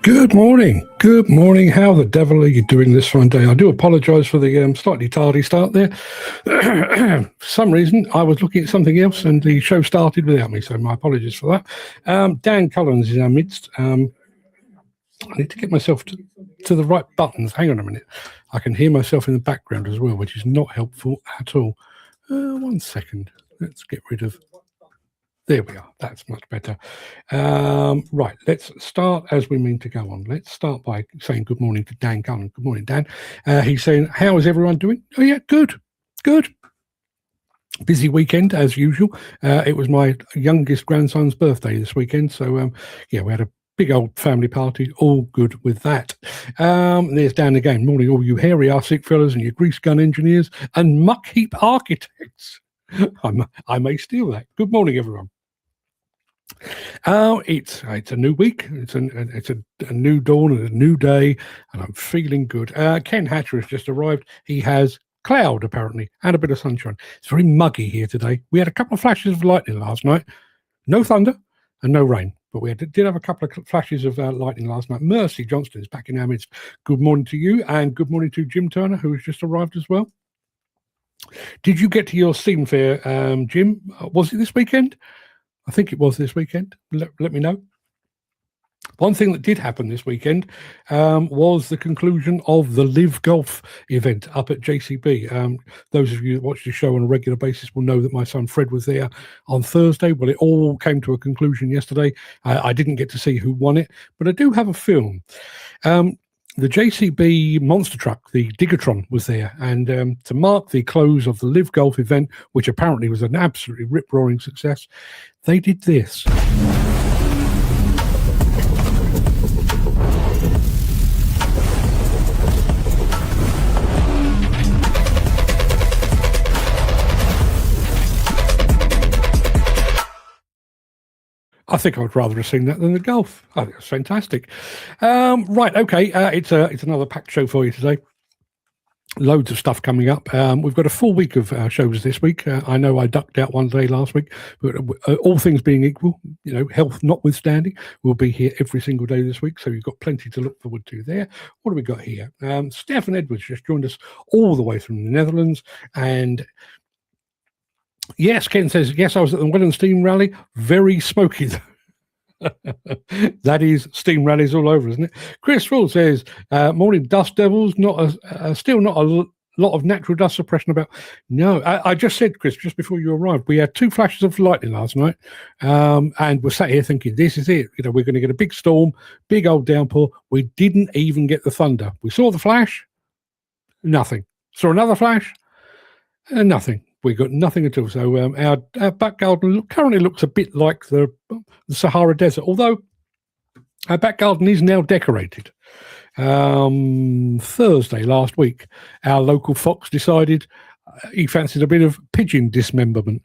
Good morning. Good morning. How the devil are you doing this fine day? I do apologise for the slightly tardy start there. For some reason, I was looking at something else and the show started without me, so my apologies for that. Dan Collins is in our midst. I need to get myself to the right buttons. Hang on a minute. I can hear myself in the background as well, which is not helpful at all. 1 second. Let's get rid of... There we are. That's much better. Right, let's start as we mean to go on. Let's start by saying good morning to Dan Cullen. Good morning, Dan. He's saying, how is everyone doing? Oh, yeah, good. Busy weekend, as usual. It was my youngest grandson's birthday this weekend. So, we had a big old family party. All good with that. There's Dan again. Morning, all you hairy arsic fellas and your grease gun engineers and muck heap architects. I may steal that. Good morning, everyone. It's a new week. It's a new dawn and a new day, and I'm feeling good. Ken Hatcher has just arrived. He has cloud apparently and a bit of sunshine. It's very muggy here today. We had a couple of flashes of lightning last night. No thunder and no rain, but we did have a couple of flashes of lightning last night. Mercy Johnston is back in our midst. Good morning to you, and good morning to Jim Turner, who has just arrived as well. Did you get to your steam fair, Jim? Was it this weekend? I think it was this weekend. Let me know. One thing that did happen this weekend was the conclusion of the Live Golf event up at JCB. Those of you that watch the show on a regular basis will know that my son Fred was there on Thursday. Well, it all came to a conclusion yesterday. I didn't get to see who won it, but I do have a film. The JCB monster truck, the Diggertron, was there, and to mark the close of the Live Golf event, which apparently was an absolutely rip-roaring success, they did this. I think I would rather have seen that than the golf. I think it's fantastic. Right, okay. It's another packed show for you today. Loads of stuff coming up. We've got a full week of shows this week. I know I ducked out one day last week, but all things being equal, health notwithstanding, we'll be here every single day this week. So you've got plenty to look forward to there. What do we got here? Stefan Edwards just joined us all the way from the Netherlands, and yes, Ken says, yes, I was at the Welland Steam Rally. Very smoky. That is steam rallies all over, isn't it? Chris Full says, morning, dust devils. Still not a lot of natural dust suppression about. No, I just said, Chris, just before you arrived, we had 2 flashes of lightning last night, and we're sat here thinking, this is it. We're going to get a big storm, big old downpour. We didn't even get the thunder. We saw the flash, nothing. Saw another flash, nothing. We got nothing at all. So our back garden currently looks a bit like the Sahara Desert, although our back garden is now decorated. Thursday last week, our local fox decided he fancied a bit of pigeon dismemberment,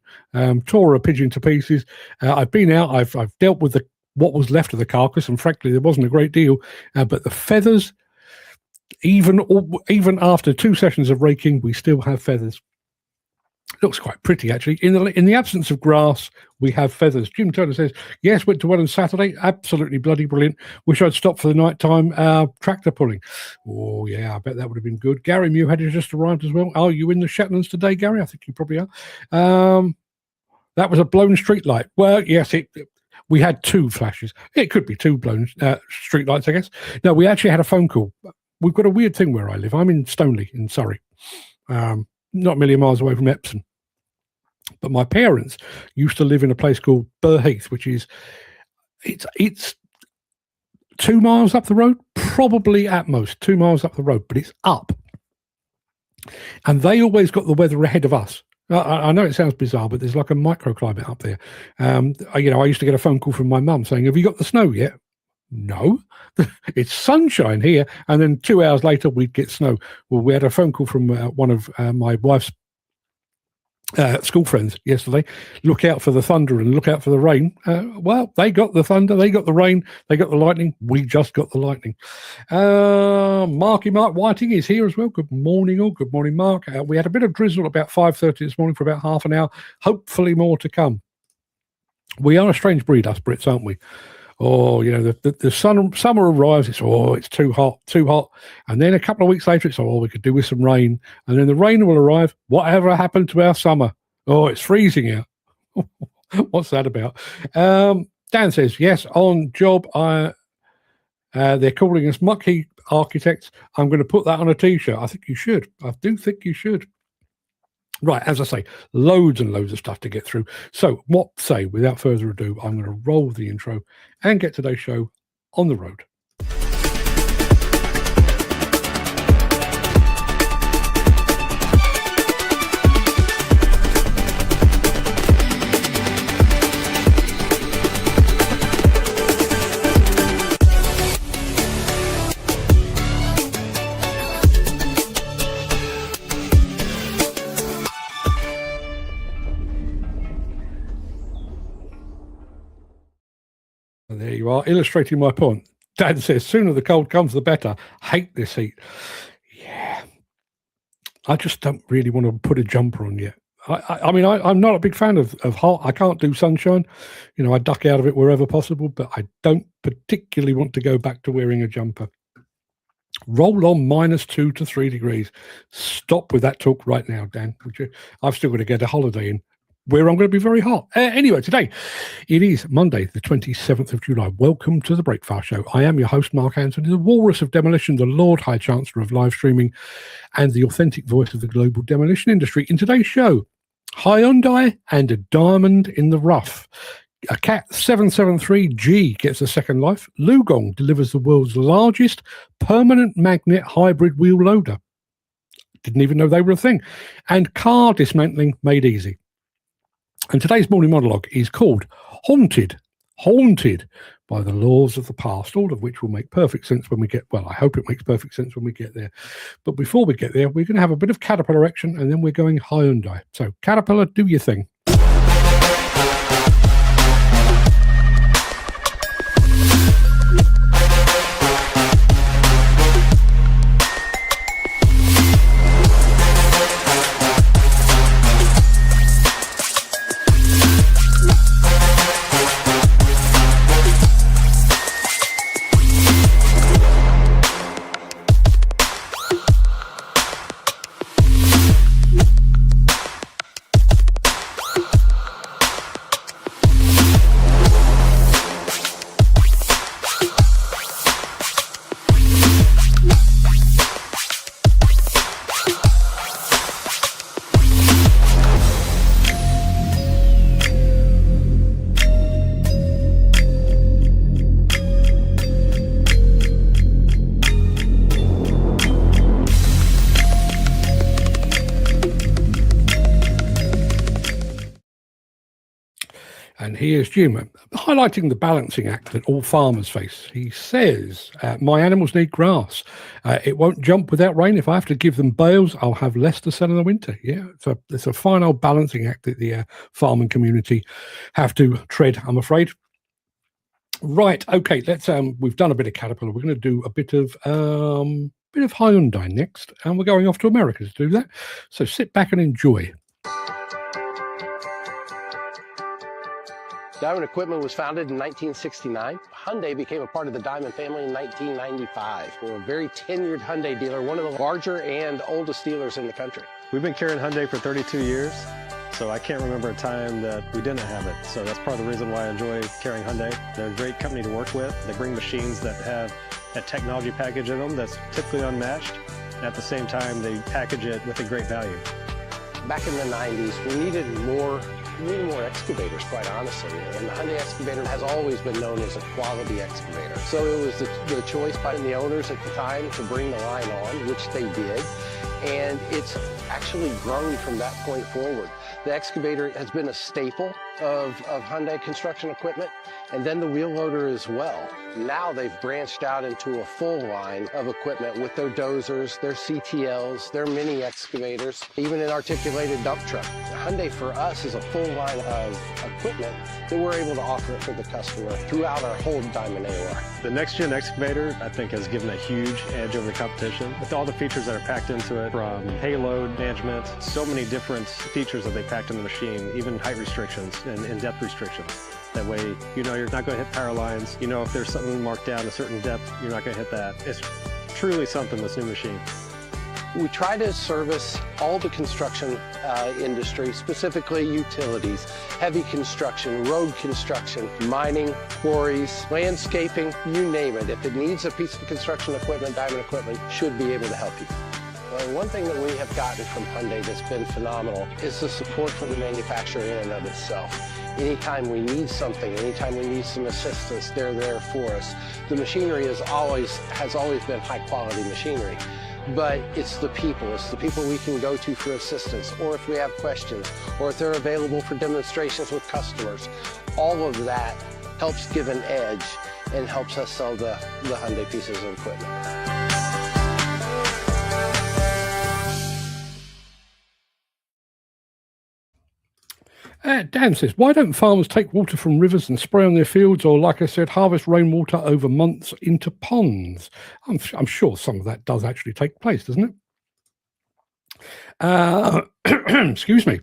tore a pigeon to pieces. I've been out, I've dealt with what was left of the carcass, and frankly, there wasn't a great deal, but the feathers, even after 2 sessions of raking, we still have feathers. Looks quite pretty, actually. In the absence of grass, we have feathers. Jim Turner says, yes, went to one on Saturday. Absolutely bloody brilliant. Wish I'd stopped for the nighttime tractor pulling. Oh, yeah, I bet that would have been good. Gary Mewhead has just arrived as well. Are you in the Shetlands today, Gary? I think you probably are. That was a blown street light. Well, yes, we had 2 flashes. It could be 2 blown street lights, I guess. No, we actually had a phone call. We've got a weird thing where I live. I'm in Stoneleigh in Surrey. Not a million miles away from Epsom. But my parents used to live in a place called Burheath, which is it's 2 miles up the road, probably at most 2 miles up the road, but it's up. And they always got the weather ahead of us. I know it sounds bizarre, but there's like a microclimate up there. I used to get a phone call from my mum saying, have you got the snow yet? No, it's sunshine here. And then 2 hours later, we'd get snow. Well, we had a phone call from one of my wife's school friends yesterday. Look out for the thunder and look out for the rain. Well, they got the thunder, they got the rain, they got the lightning. We just got the lightning. Mark Whiting is here as well. Good morning, all. Good morning, Mark. We had a bit of drizzle about 5:30 this morning for about half an hour. Hopefully more to come. We are a strange breed, us Brits, aren't we? Oh, the summer arrives. It's too hot, too hot. And then a couple of weeks later, we could do with some rain. And then the rain will arrive. Whatever happened to our summer? Oh, it's freezing out. What's that about? Dan says, yes, on job. They're calling us mucky architects. I'm going to put that on a T-shirt. I think you should. I do think you should. Right, as I say, loads and loads of stuff to get through. So, without further ado, I'm going to roll the intro and get today's show on the road. And there you are, illustrating my point. Dad says, sooner the cold comes, the better. Hate this heat. Yeah. I just don't really want to put a jumper on yet. I'm not a big fan of hot. I can't do sunshine. I duck out of it wherever possible, but I don't particularly want to go back to wearing a jumper. Roll on -2 to 3 degrees. Stop with that talk right now, Dan, would you? I've still got to get a holiday in where I'm going to be very hot. Anyway, today, it is Monday, the 27th of July. Welcome to the Breakfast Show. I am your host, Mark Anthony, the walrus of demolition, the Lord High Chancellor of live streaming, and the authentic voice of the global demolition industry. In today's show, Hyundai and a diamond in the rough. A Cat 773G gets a second life. LiuGong delivers the world's largest permanent magnet hybrid wheel loader. Didn't even know they were a thing. And car dismantling made easy. And today's morning monologue is called Haunted by the Laws of the Past, all of which will make perfect sense when we get, I hope it makes perfect sense when we get there. But before we get there, we're going to have a bit of Caterpillar action, and then we're going Hyundai. So Caterpillar, do your thing. And here's Jim highlighting the balancing act that all farmers face. He says, my animals need grass. It won't jump without rain. If I have to give them bales, I'll have less to sell in the winter. Yeah, it's a fine old balancing act that the farming community have to tread, I'm afraid. Right, okay, let's we've done a bit of Caterpillar. We're going to do a bit of Hyundai next, and we're going off to America to do that. So sit back and enjoy. Diamond Equipment was founded in 1969. Hyundai became a part of the Diamond family in 1995. We're a very tenured Hyundai dealer, one of the larger and oldest dealers in the country. We've been carrying Hyundai for 32 years, so I can't remember a time that we didn't have it. So that's part of the reason why I enjoy carrying Hyundai. They're a great company to work with. They bring machines that have a technology package in them that's typically unmatched. At the same time, they package it with a great value. Back in the 90s, we needed more excavators, quite honestly. And the Hyundai excavator has always been known as a quality excavator. So it was the choice by the owners at the time to bring the line on, which they did. And it's actually grown from that point forward. The excavator has been a staple of Hyundai construction equipment, and then the wheel loader as well. Now they've branched out into a full line of equipment with their dozers, their CTLs, their mini excavators, even an articulated dump truck. Hyundai for us is a full line of equipment that we're able to offer for the customer throughout our whole Diamond AOR. The next-gen excavator, I think, has given a huge edge over the competition. With all the features that are packed into it, from payload management, so many different features that they packed in the machine, even height restrictions and depth restrictions. That way, you know you're not going to hit power lines. You know if there's something marked down a certain depth, you're not going to hit that. It's truly something, this new machine. We try to service all the construction industry, specifically utilities, heavy construction, road construction, mining, quarries, landscaping, you name it. If it needs a piece of construction equipment, Diamond Equipment should be able to help you. One thing that we have gotten from Hyundai that's been phenomenal is the support from the manufacturer in and of itself. Anytime we need something, anytime we need some assistance, they're there for us. The machinery has always been high quality machinery, but it's the people we can go to for assistance, or if we have questions, or if they're available for demonstrations with customers. All of that helps give an edge and helps us sell the Hyundai pieces of equipment. Dan says, why don't farmers take water from rivers and spray on their fields, or, like I said, harvest rainwater over months into ponds? I'm sure some of that does actually take place, doesn't it? Excuse me.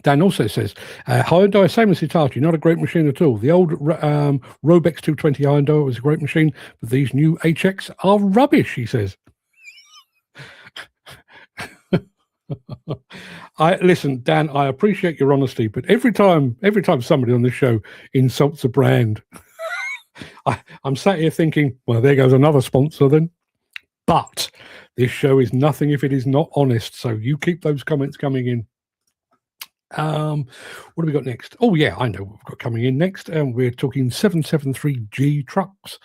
Dan also says, Hyundai, same as Hitachi, not a great machine at all. The old Robex 220 Hyundai was a great machine, but these new HX are rubbish, he says. Listen, Dan, I appreciate your honesty, but every time somebody on this show insults a brand, I'm sat here thinking, well, there goes another sponsor then. But this show is nothing if it is not honest, so you keep those comments coming in. What do we got next? Oh yeah, I know what we've got coming in next. We're talking 773G trucks.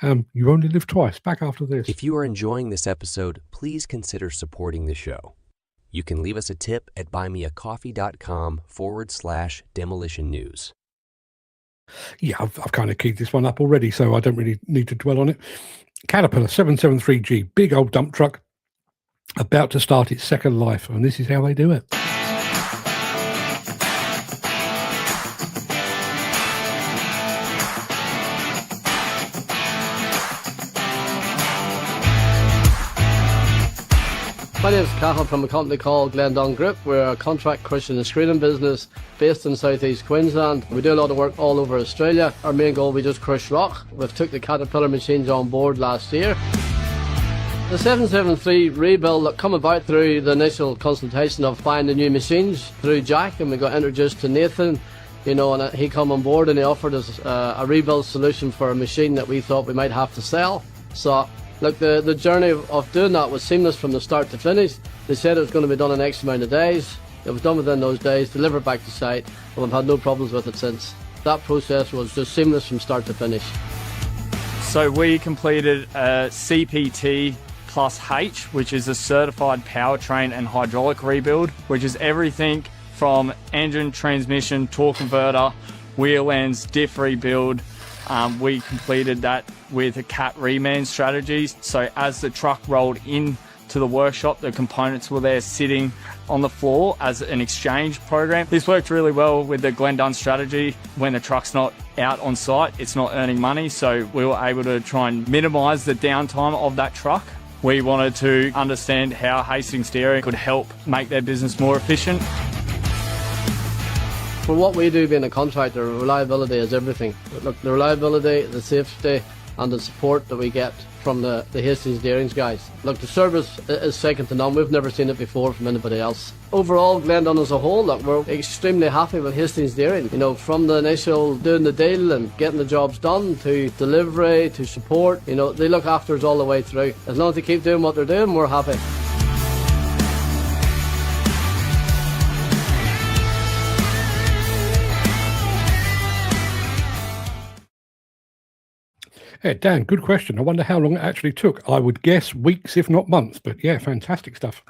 You only live twice. Back after this. If you are enjoying this episode, please consider supporting the show. You can leave us a tip at buymeacoffee.com/demolition news. Yeah, I've kind of keyed this one up already, so I don't really need to dwell on it. Caterpillar 773G, big old dump truck, about to start its second life, and this is how they do it. My name is Cathal from a company called LiuGong Group. We're a contract crushing and screening business based in southeast Queensland. We do a lot of work all over Australia. Our main goal, we just crush rock. We've took the Caterpillar machines on board last year. The 773 rebuild that come about through the initial consultation of buying the new machines through Jack, and we got introduced to Nathan, you know, and he come on board and he offered us a rebuild solution for a machine that we thought we might have to sell. So look, the journey of doing that was seamless from the start to finish. They said it was going to be done in X amount of days. It was done within those days, delivered back to site, and we've had no problems with it since. That process was just seamless from start to finish. So we completed a CPT plus H, which is a certified powertrain and hydraulic rebuild, which is everything from engine, transmission, torque converter, wheel ends, diff rebuild. We completed that with a CAT reman strategy. So as the truck rolled in to the workshop, the components were there sitting on the floor as an exchange program. This worked really well with the Glendon strategy. When the truck's not out on site, it's not earning money. So we were able to try and minimize the downtime of that truck. We wanted to understand how Hastings Dairy could help make their business more efficient. For what we do being a contractor, reliability is everything. Look, the reliability, the safety and the support that we get from the Hastings Dairies guys. Look, the service is second to none. We've never seen it before from anybody else. Overall, Glendon as a whole, look, we're extremely happy with Hastings Dairy. You know, from the initial doing the deal and getting the jobs done to delivery to support, you know, they look after us all the way through. As long as they keep doing what they're doing, we're happy. Yeah, Dan, good question. I wonder how long it actually took. I would guess weeks, if not months, but yeah, fantastic stuff.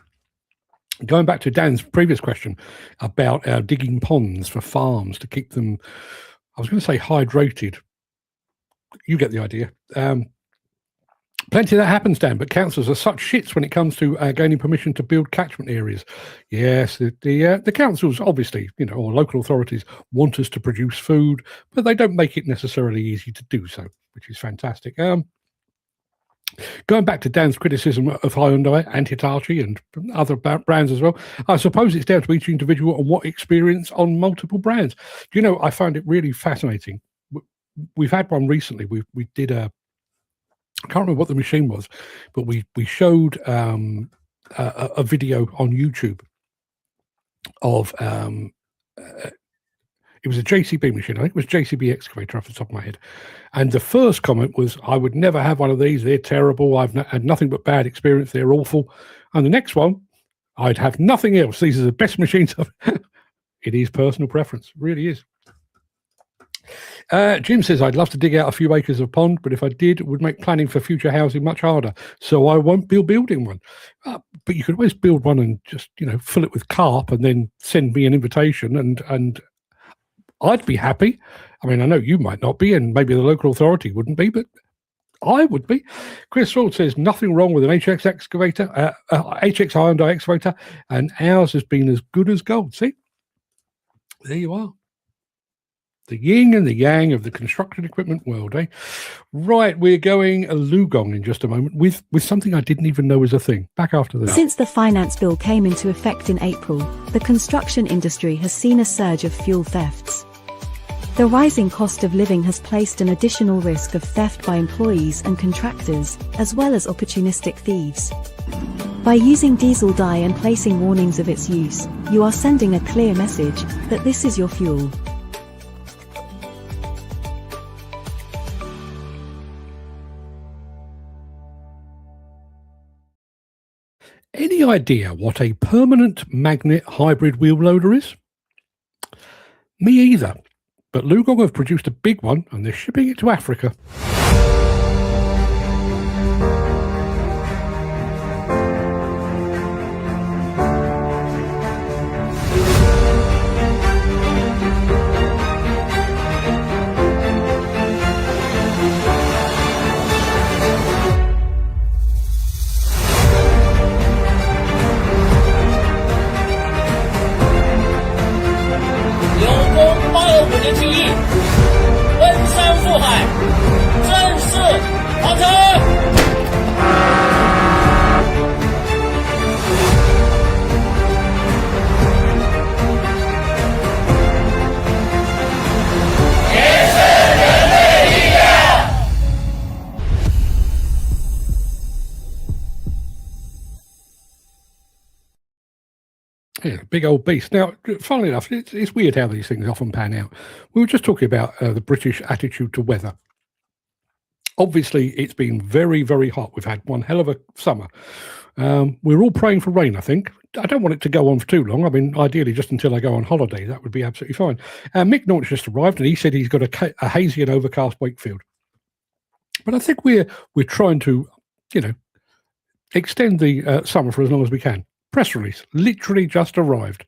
Going back to Dan's previous question about digging ponds for farms to keep them, I was going to say hydrated. You get the idea. Plenty of that happens, Dan, but councils are such shits when it comes to gaining permission to build catchment areas. Yes, the councils, obviously, you know, or local authorities want us to produce food, but they don't make it necessarily easy to do so, which is fantastic. Going back to Dan's criticism of Hyundai and Hitachi and other brands as well, I suppose it's down to each individual and what experience on multiple brands. Do you know, I find it really fascinating. We've had one recently. We did I can't remember what the machine was, but we showed a video on YouTube of it was a JCB machine. I think it was JCB excavator off the top of my head. And the first comment was, I would never have one of these. They're terrible. I've had nothing but bad experience. They're awful. And the next one, I'd have nothing else. These are the best machines. It is personal preference. It really is. Jim says, I'd love to dig out a few acres of pond, but if I did, it would make planning for future housing much harder. So I won't be building one. But you could always build one and just, fill it with carp and then send me an invitation and I'd be happy. I mean, I know you might not be, and maybe the local authority wouldn't be, but I would be. Chris Ford says, nothing wrong with an HX excavator, HX Hyundai excavator, and ours has been as good as gold. See? There you are. The yin and the yang of the construction equipment world, eh? Right, we're going a LiuGong in just a moment with something I didn't even know was a thing. Back after this. Since the finance bill came into effect in April, the construction industry has seen a surge of fuel thefts. The rising cost of living has placed an additional risk of theft by employees and contractors, as well as opportunistic thieves. By using diesel dye and placing warnings of its use, you are sending a clear message that this is your fuel. Any idea what a permanent magnet hybrid wheel loader is? Me either. But LiuGong have produced a big one and they're shipping it to Africa. Yeah, big old beast. Now, funnily enough, it's weird how these things often pan out. We were just talking about the British attitude to weather. Obviously, it's been very, very hot. We've had one hell of a summer. We're all praying for rain, I think. I don't want it to go on for too long. I mean, ideally, just until I go on holiday. That would be absolutely fine. Mick Norton's just arrived, and he said he's got a hazy and overcast Wakefield. But I think we're trying to, extend the summer for as long as we can. Press release literally just arrived.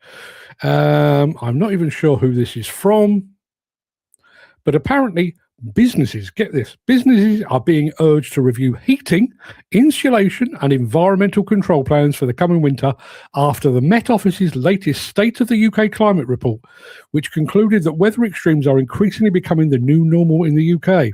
I'm not even sure who this is from, but apparently businesses, get this, businesses are being urged to review heating, insulation and environmental control plans for the coming winter after the Met Office's latest State of the UK Climate Report, which concluded that weather extremes are increasingly becoming the new normal in the UK,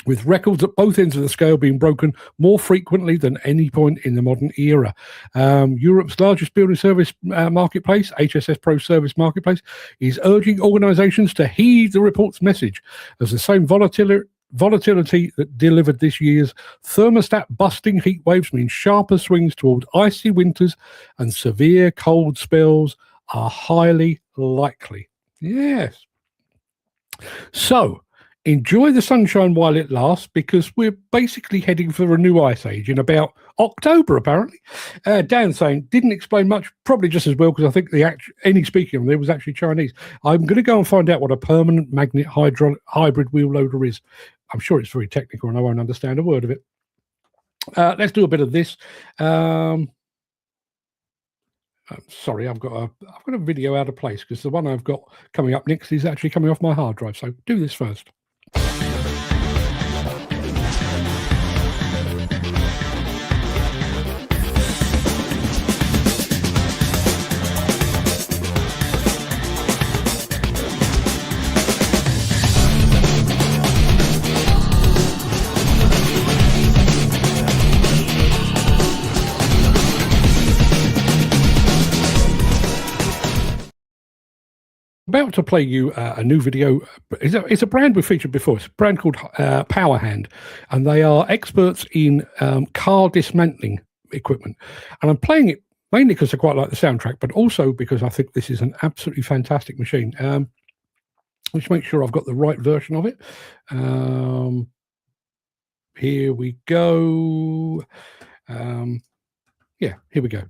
with records at both ends of the scale being broken more frequently than any point in the modern era. Europe's largest building service marketplace, HSS Pro Service Marketplace, is urging organisations to heed the report's message, as the same volatility that delivered this year's thermostat-busting heat waves means sharper swings toward icy winters and severe cold spells are highly likely. Yes. So, enjoy the sunshine while it lasts, because we're basically heading for a new ice age in about October, apparently. Dan saying, didn't explain much, probably just as well, because I think any speaking of them, it was actually Chinese. I'm going to go and find out what a permanent magnet hybrid wheel loader is. I'm sure it's very technical and I won't understand a word of it. Let's do a bit of this. Sorry, I've got a video out of place because the one I've got coming up next is actually coming off my hard drive. So do this first. about to play you a new video. It's a brand we've featured before. It's a brand called Power Hand, and they are experts in car dismantling equipment. And I'm playing it mainly because I quite like the soundtrack, but also because I think this is an absolutely fantastic machine. Let's make sure I've got the right version of it. Here we go. Yeah, here we go.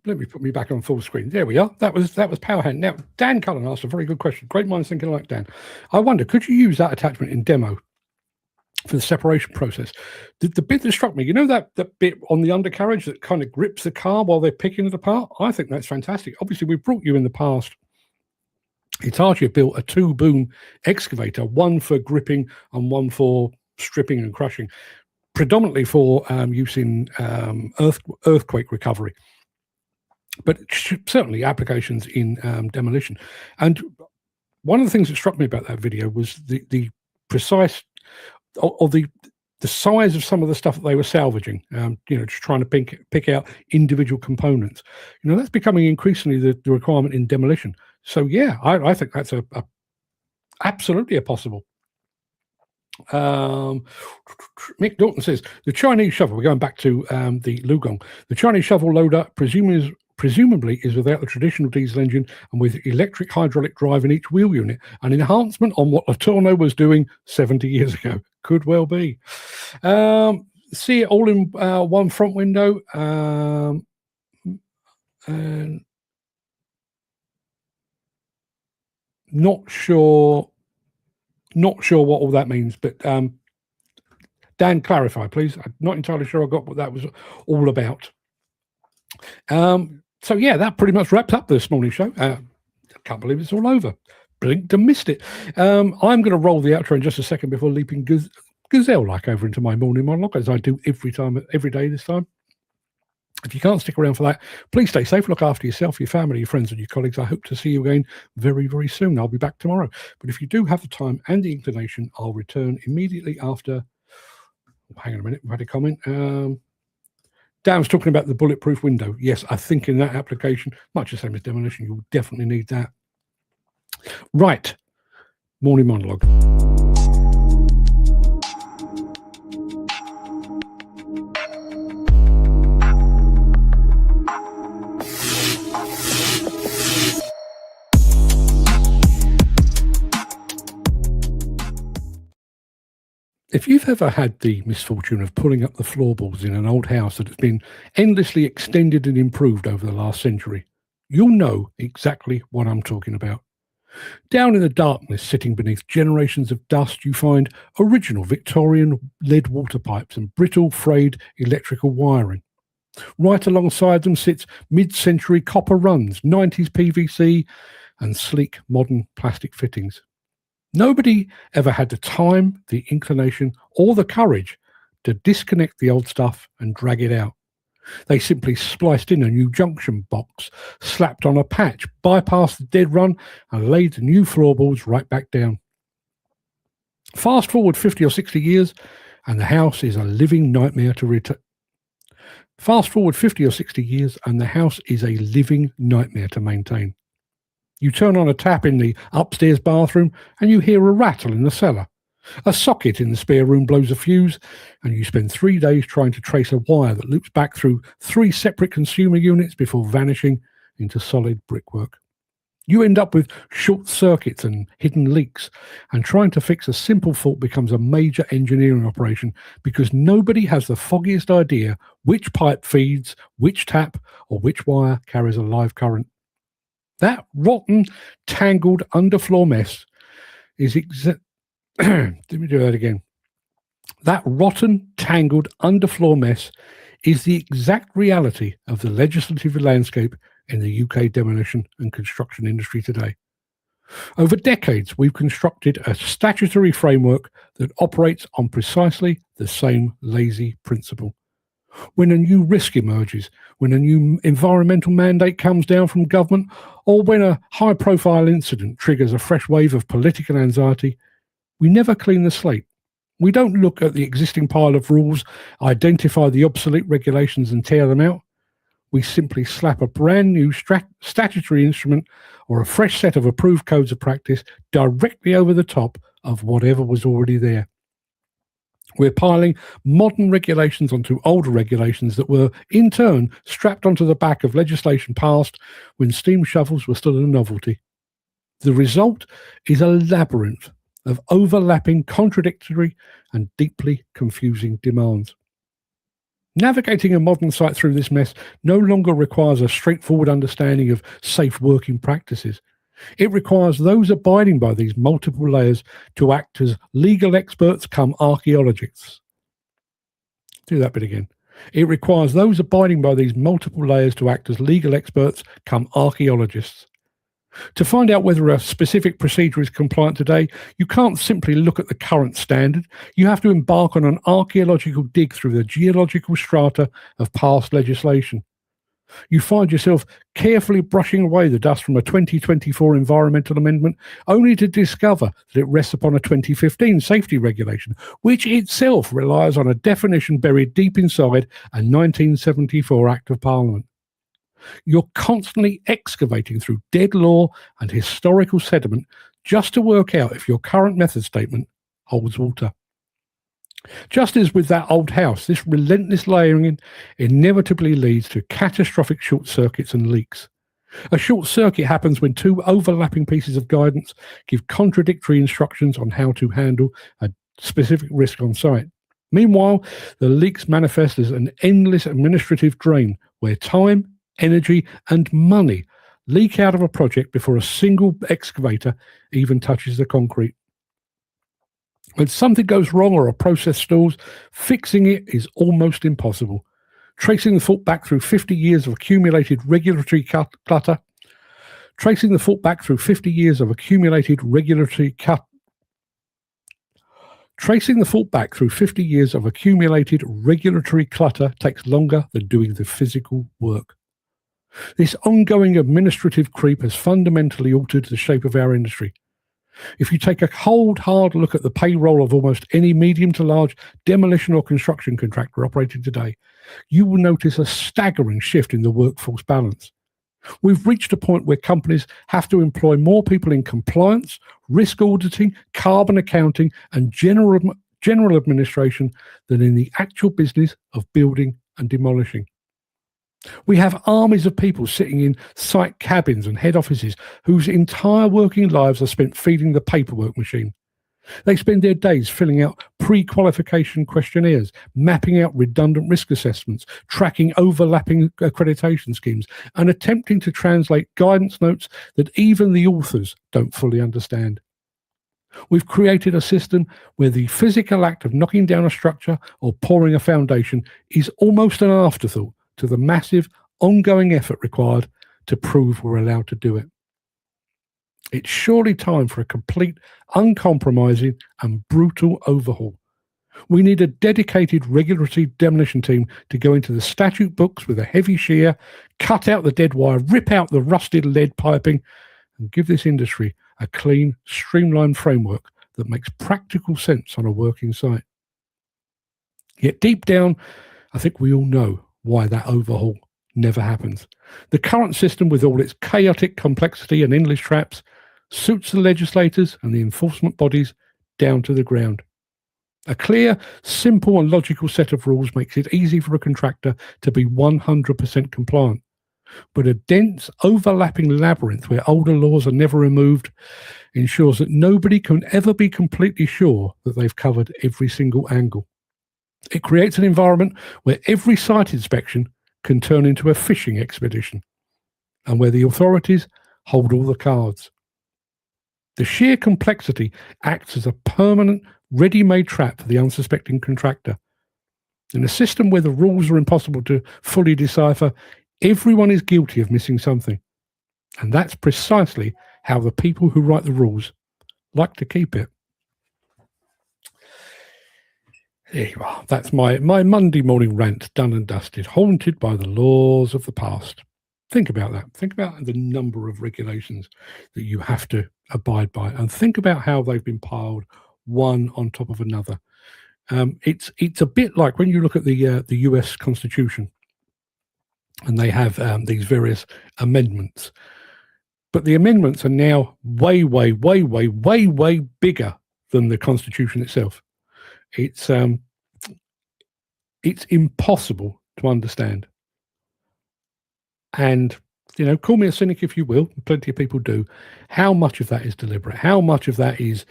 Let me put me back on full screen. There we are. That was Power Hand. Now, Dan Cullen asked a very good question. Great minds thinking like Dan. I wonder, could you use that attachment in demo for the separation process? The bit that struck me, you know that bit on the undercarriage that kind of grips the car while they're picking it apart? I think that's fantastic. Obviously, we've brought you in the past. Hitachi built a 2-boom excavator, one for gripping and one for stripping and crushing, predominantly for use in earthquake recovery, but certainly applications in demolition. And one of the things that struck me about that video was the precise or the size of some of the stuff that they were salvaging, just trying to pick out individual components. That's becoming increasingly the requirement in demolition. So yeah, I think that's a Absolutely possible. Mick Dalton says the Chinese shovel. We're going back to the LiuGong. The Chinese shovel loader presumably is without the traditional diesel engine and with electric hydraulic drive in each wheel unit, an enhancement on what the Torno was doing 70 years ago. Could well be. See it all in one front window. And not sure what all that means, but Dan, clarify, please. I'm not entirely sure I got what that was all about. So yeah, that pretty much wraps up this morning's show. I can't believe it's all over. Blinked and missed it. I'm going to roll the outro in just a second before leaping gazelle-like over into my morning monologue, as I do every day this time. If you can't stick around for that, please stay safe, look after yourself, your family, your friends and your colleagues. I hope to see you again very, very soon. I'll be back tomorrow. But if you do have the time and the inclination, I'll return immediately after. Hang on a minute, we've had a comment. Dan's talking about the bulletproof window. Yes, I think in that application, much the same as Demolition, you'll definitely need that. Right. Morning monologue. If you've ever had the misfortune of pulling up the floorboards in an old house that has been endlessly extended and improved over the last century, you'll know exactly what I'm talking about. Down in the darkness, sitting beneath generations of dust, you find original Victorian lead water pipes and brittle, frayed electrical wiring. Right alongside them sits mid-century copper runs, 90s PVC, and sleek modern plastic fittings. Nobody ever had the time, the inclination, or the courage to disconnect the old stuff and drag it out. They simply spliced in a new junction box, slapped on a patch, bypassed the dead run, and laid the new floorboards right back down. Fast forward 50 or 60 years, and the house is a living nightmare to return. Fast forward 50 or 60 years, and the house is a living nightmare to maintain. You turn on a tap in the upstairs bathroom and you hear a rattle in the cellar. A socket in the spare room blows a fuse, and you spend 3 days trying to trace a wire that loops back through 3 separate consumer units before vanishing into solid brickwork. You end up with short circuits and hidden leaks, and trying to fix a simple fault becomes a major engineering operation because nobody has the foggiest idea which pipe feeds, which tap, or which wire carries a live current. That rotten, tangled underfloor mess is let me do that again. That rotten, tangled underfloor mess is the exact reality of the legislative landscape in the UK demolition and construction industry today. Over decades, we've constructed a statutory framework that operates on precisely the same lazy principle. When a new risk emerges, when a new environmental mandate comes down from government, or when a high-profile incident triggers a fresh wave of political anxiety, we never clean the slate. We don't look at the existing pile of rules, identify the obsolete regulations and tear them out. We simply slap a brand new statutory instrument or a fresh set of approved codes of practice directly over the top of whatever was already there. We're piling modern regulations onto older regulations that were, in turn, strapped onto the back of legislation passed when steam shovels were still a novelty. The result is a labyrinth of overlapping, contradictory, and deeply confusing demands. Navigating a modern site through this mess no longer requires a straightforward understanding of safe working practices. It requires those abiding by these multiple layers to act as legal experts come archaeologists. Do that bit again. It requires those abiding by these multiple layers to act as legal experts come archaeologists. To find out whether a specific procedure is compliant today, you can't simply look at the current standard. You have to embark on an archaeological dig through the geological strata of past legislation. You find yourself carefully brushing away the dust from a 2024 environmental amendment, only to discover that it rests upon a 2015 safety regulation, which itself relies on a definition buried deep inside a 1974 Act of Parliament. You're constantly excavating through dead law and historical sediment just to work out if your current method statement holds water. Just as with that old house, this relentless layering inevitably leads to catastrophic short circuits and leaks. A short circuit happens when two overlapping pieces of guidance give contradictory instructions on how to handle a specific risk on site. Meanwhile, the leaks manifest as an endless administrative drain where time, energy, and money leak out of a project before a single excavator even touches the concrete. When something goes wrong or a process stalls, fixing it is almost impossible. Tracing the fault back through 50 years of accumulated regulatory clutter, takes longer than doing the physical work. This ongoing administrative creep has fundamentally altered the shape of our industry. If you take a cold, hard look at the payroll of almost any medium to large demolition or construction contractor operating today, you will notice a staggering shift in the workforce balance. We've reached a point where companies have to employ more people in compliance, risk auditing, carbon accounting, and general administration than in the actual business of building and demolishing. We have armies of people sitting in site cabins and head offices whose entire working lives are spent feeding the paperwork machine. They spend their days filling out pre-qualification questionnaires, mapping out redundant risk assessments, tracking overlapping accreditation schemes, and attempting to translate guidance notes that even the authors don't fully understand. We've created a system where the physical act of knocking down a structure or pouring a foundation is almost an afterthought to the massive ongoing effort required to prove we're allowed to do it. It's surely time for a complete, uncompromising and brutal overhaul. We need a dedicated regulatory demolition team to go into the statute books with a heavy shear, cut out the dead wire, rip out the rusted lead piping, and give this industry a clean, streamlined framework that makes practical sense on a working site. Yet deep down, I think we all know why that overhaul never happens. The current system, with all its chaotic complexity and endless traps, suits the legislators and the enforcement bodies down to the ground. A clear, simple and logical set of rules makes it easy for a contractor to be 100% compliant. But a dense, overlapping labyrinth where older laws are never removed ensures that nobody can ever be completely sure that they've covered every single angle. It creates an environment where every site inspection can turn into a fishing expedition, and where the authorities hold all the cards. The sheer complexity acts as a permanent, ready-made trap for the unsuspecting contractor. In a system where the rules are impossible to fully decipher, everyone is guilty of missing something. And that's precisely how the people who write the rules like to keep it. There you are. That's my Monday morning rant, done and dusted, haunted by the laws of the past. Think about that. Think about the number of regulations that you have to abide by, and think about how they've been piled one on top of another. It's a bit like when you look at the US Constitution, and they have these various amendments, but the amendments are now way bigger than the Constitution itself. It's impossible to understand. And, you know, call me a cynic if you will, plenty of people do. How much of that is deliberate? How much of that is,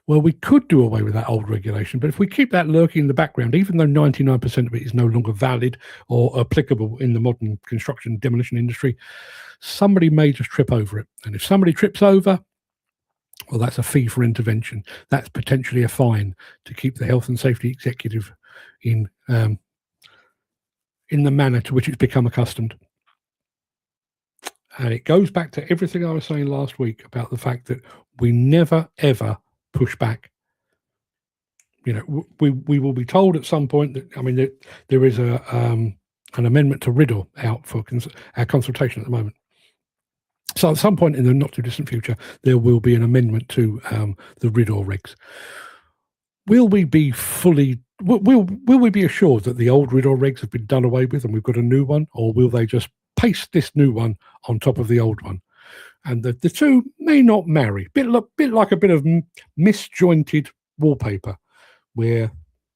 well, we could do away with that old regulation, but if we keep that lurking in the background, even though 99% of it is no longer valid or applicable in the modern construction demolition industry, somebody may just trip over it. And if somebody trips over, well, that's a fee for intervention. That's potentially a fine to keep the health and safety executive in the manner to which it's become accustomed. And it goes back to everything I was saying last week about the fact that we never, ever push back. You know, we will be told at some point that, I mean, there is an amendment to RIDDOR out for our consultation at the moment. So at some point in the not too distant future, there will be an amendment to the RIDDOR regs. Will we be fully, will we be assured that the old RIDDOR regs have been done away with and we've got a new one, or will they just paste this new one on top of the old one? and the two may not marry. Bit like a bit of misjointed wallpaper, where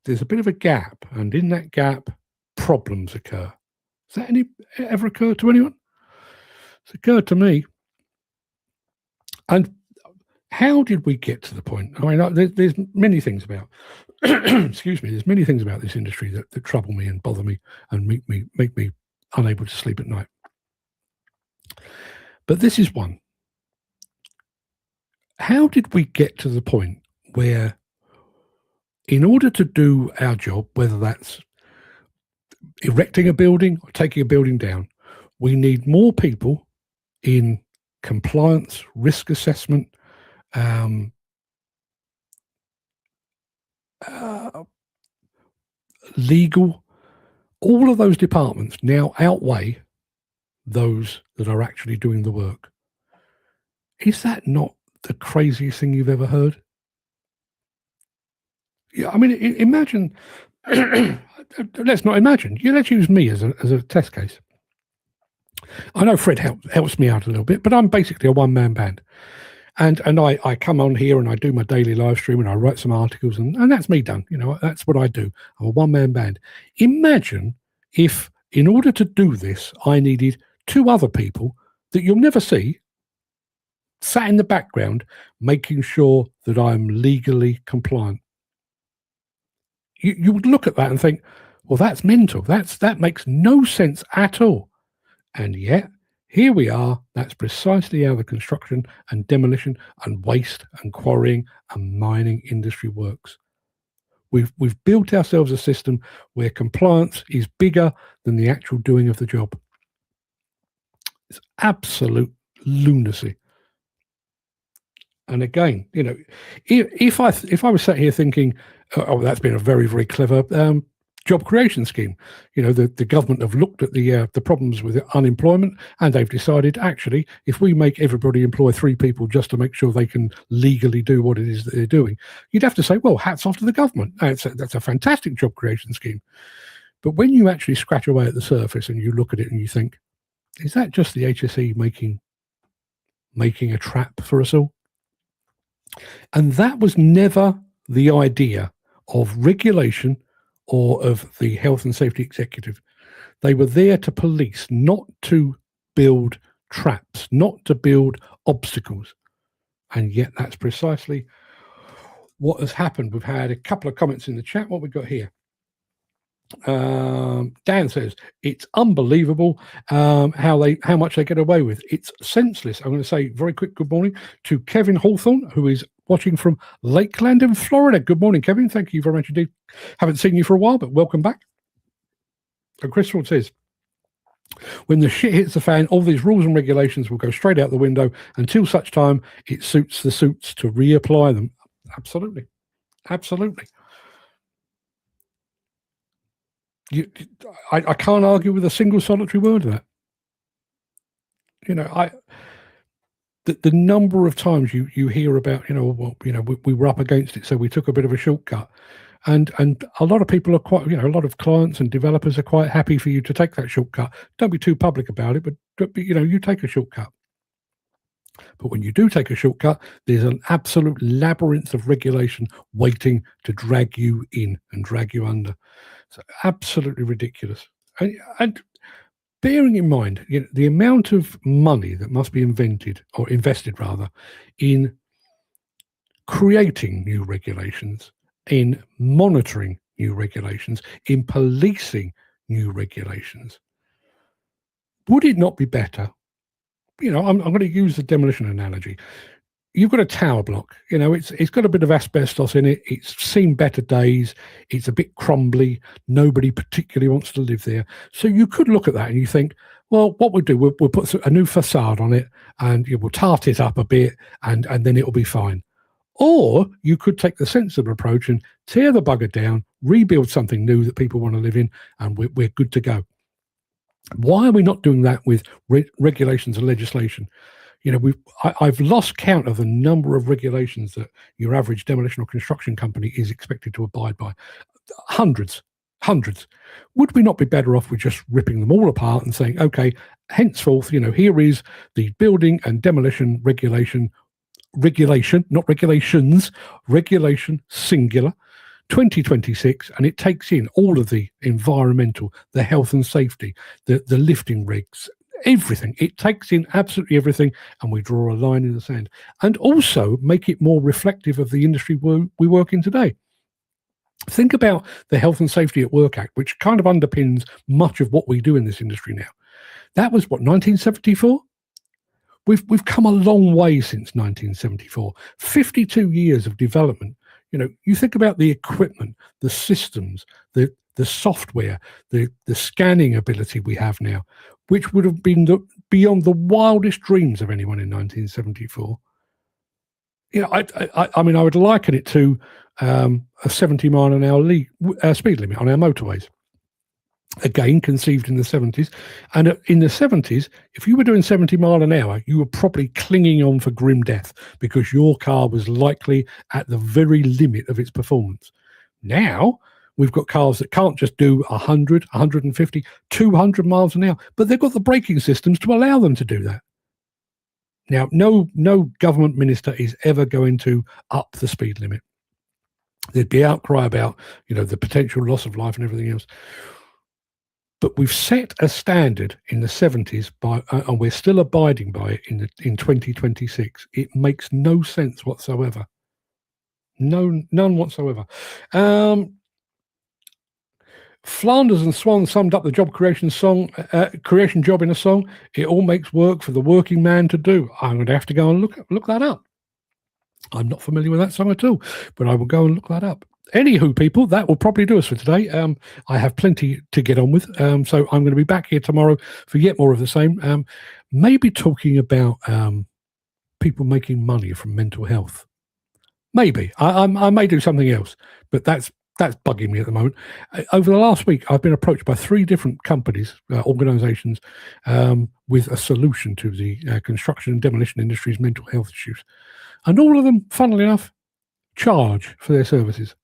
there's a bit of a gap, and in that gap, problems occur. Has that ever occurred to anyone? It's occurred to me. And how did we get to the point? I mean, there's many things about, excuse me, there's many things about this industry that trouble me and bother me and make me unable to sleep at night. But this is one. How did we get to the point where, in order to do our job, whether that's erecting a building or taking a building down, we need more people in compliance, risk assessment, legal, all of those departments now outweigh those that are actually doing the work. Is that not the craziest thing you've ever heard? Yeah, I mean, imagine. Let's not imagine. Let's use me as a test case. I know Fred helps me out a little bit, but I'm basically a one-man band. And I come on here and I do my daily live stream and I write some articles and that's me done. You know, that's what I do. I'm a one-man band. Imagine if, in order to do this, I needed two other people that you'll never see, sat in the background, making sure that I'm legally compliant. You would look at that and think, well, that's mental. That makes no sense at all. And yet, here we are. That's precisely how the construction and demolition and waste and quarrying and mining industry works. We've built ourselves a system where compliance is bigger than the actual doing of the job. It's absolute lunacy. And again, you know, if I was sat here thinking, oh, that's been a very, very clever job creation scheme. You know, the government have looked at the problems with unemployment, and they've decided, actually, if we make everybody employ 3 people just to make sure they can legally do what it is that they're doing, you'd have to say, well, hats off to the government. That's a fantastic job creation scheme. But when you actually scratch away at the surface and you look at it and you think, is that just the HSE making a trap for us all? And that was never the idea of regulation or of the health and safety executive. They were there to police, not to build traps, not to build obstacles. And yet that's precisely what has happened. We've had a couple of comments in the chat. What we've got here. Dan says it's unbelievable how much they get away with. It's senseless. I'm going to say very quick good morning to Kevin Hawthorne, who is watching from Lakeland in Florida. Good morning, Kevin. Thank you very much indeed. Haven't seen you for a while, but welcome back. And Crystal says, when the shit hits the fan, all these rules and regulations will go straight out the window until such time it suits the suits to reapply them. Absolutely. Absolutely. I can't argue with a single solitary word of that. You know, the number of times you hear about, we were up against it, so we took a bit of a shortcut, and a lot of people are quite, a lot of clients and developers are quite happy for you to take that shortcut. Don't be too public about it, but you take a shortcut. But when you do take a shortcut, there's an absolute labyrinth of regulation waiting to drag you in and drag you under. It's absolutely ridiculous. And bearing in mind, the amount of money that must be invested in creating new regulations, in monitoring new regulations, in policing new regulations. Would it not be better? I'm going to use the demolition analogy. You've got a tower block, it's got a bit of asbestos in it. It's seen better days. It's a bit crumbly. Nobody particularly wants to live there. So you could look at that and you think, well, what we'll do, we'll put a new facade on it and we'll tart it up a bit and then it'll be fine. Or you could take the sensible approach and tear the bugger down, rebuild something new that people want to live in, and we're good to go. Why are we not doing that with regulations and legislation? I've lost count of the number of regulations that your average demolition or construction company is expected to abide by. Hundreds. hundreds. Would we not be better off with just ripping them all apart and saying, okay, henceforth, here is the building and demolition regulation, not regulations, regulation singular, 2026, and it takes in all of the environmental, the health and safety, the lifting rigs, everything. It takes in absolutely everything, and we draw a line in the sand. And also make it more reflective of the industry we work in today. Think about the Health and Safety at Work Act, which kind of underpins much of what we do in this industry now. That was, 1974? We've come a long way since 1974. 52 years of development. You think about the equipment, the systems, the software, the scanning ability we have now, which would have been beyond the wildest dreams of anyone in 1974. I mean, I would liken it to a 70 mile an hour speed limit on our motorways. Again, conceived in the 70s. And in the 70s, if you were doing 70 mile an hour, you were probably clinging on for grim death because your car was likely at the very limit of its performance. Now, we've got cars that can't just do 100, 150, 200 miles an hour, but they've got the braking systems to allow them to do that. Now, no government minister is ever going to up the speed limit. There'd be outcry about, the potential loss of life and everything else. But we've set a standard in the 70s and we're still abiding by it in 2026. It makes no sense whatsoever. None whatsoever. Flanders and Swan summed up the job creation job in a song. It all makes work for the working man to do. I'm going to have to go and look that up. I'm not familiar with that song at all, but I will go and look that up. Anywho, people, that will probably do us for today. I have plenty to get on with, so I'm going to be back here tomorrow for yet more of the same. Maybe talking about people making money from mental health. Maybe I may do something else, but that's bugging me at the moment. Over the last week, I've been approached by 3 different companies, organisations, with a solution to the construction and demolition industry's mental health issues, and all of them, funnily enough, charge for their services.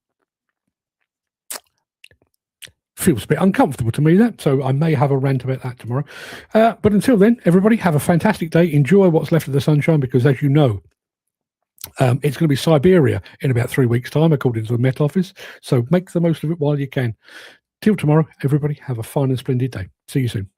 Feels a bit uncomfortable to me, that, so I may have a rant about that tomorrow. But until then, everybody, have a fantastic day. Enjoy what's left of the sunshine, because as you know, it's going to be Siberia in about 3 weeks' time, according to the Met Office. So make the most of it while you can. Till tomorrow, everybody, have a fine and splendid day. See you soon.